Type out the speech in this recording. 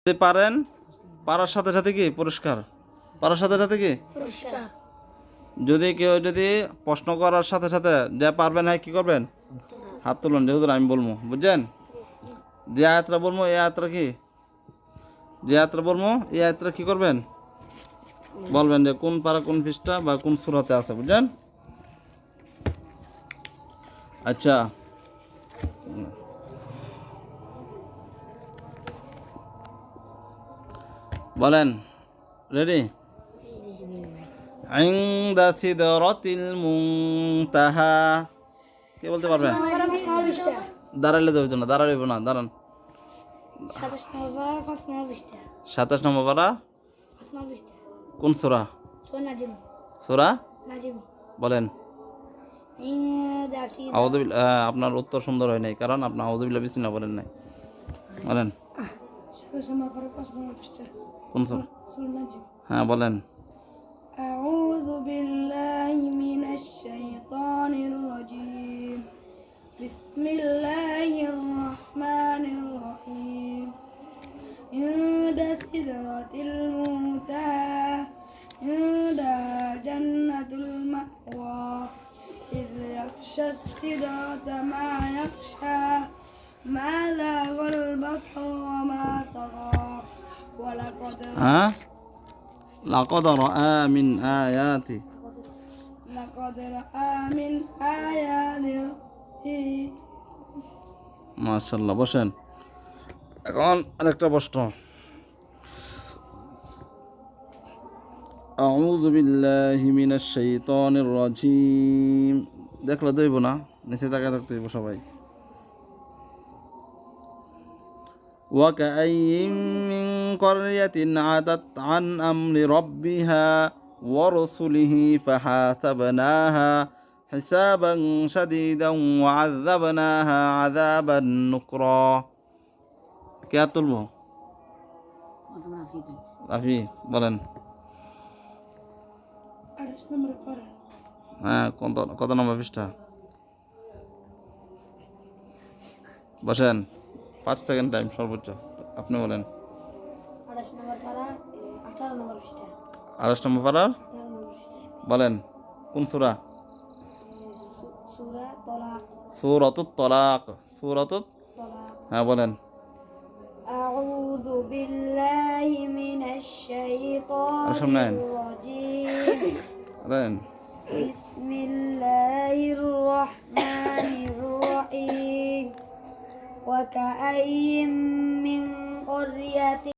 যদি পারেন, পারার সাথে সাথে কি পুরস্কার, পারার সাথে সাথে কি যদি কেউ যদি প্রশ্ন করার সাথে সাথে যা পারবেন হ্যাঁ কি করবেন, হাত তুলুন, যেহেতু আমি বলবো, বুঝছেন? যে আয়াতটা বলবো এই আয়াতটা কি, যে আয়াতটা বলবো এই আয়াতটা কি করবেন, বলবেন যে কোন পারা কোন পৃষ্ঠা বা কোন সূরাতে আছে, বুঝছেন? আচ্ছা, বলেন, রেডি? ইনদা সিদরাতিল মুনতাহা, কে বলতে পারবেন? দাঁড়ালে দেব না, দাঁড়াইব না, দাঁড়ান। 27 নম্বর পারা কোন সূরা? সূরা বলেন। আউযুবিল্লাহ, আপনার উত্তর সুন্দর হয় নাই, কারণ আপনি আউযুবিল্লাহ বিসমিল্লাহ বলেন নাই। বলেন কোন সূরা? হ্যাঁ বলেন। أعوذ بالله من الشيطان الرجيم بسم الله الرحمن الرحيم عند سدرة المنتهى عندها جنة المأوى إذ يغشى السدرة ما يغشى ما زاغ البصر وما طغى ولقد লাকাদ রাআ মিন আয়াতি, لقد رأى من آياته মাশাআল্লাহ। বসেন। এখন আরেকটা প্রশ্ন। আউযু বিল্লাহি মিনাশ শাইতানির রাজিম, দেখলে দইব না, নিচে তাকায় থাকতে হইব সবাই। وكأين من قرية عتت عن أمر ربها ورسله فحاسبناها حسابا شديدا وعذبناها عذابا نكرا। কে তুলবো? রাফি বলেন। হ্যাঁ, কত নম্বর পৃষ্ঠা? বসেন, 5 সেকেন্ড টাইম সর্বোচ্চ, আপনি বলেন। 28 নম্বর পারার বলেন কোন সূরা? সূরাতুত তালাক, সূরাতুত, হ্যাঁ বলেন। আউযু বিল্লাহি মিনাশ শাইতানির রাজিম বলেন। বিসমিল্লাহির রহমানির রহিম ওয়া কাআইয়্যিম মিন ক্বরয়াতিন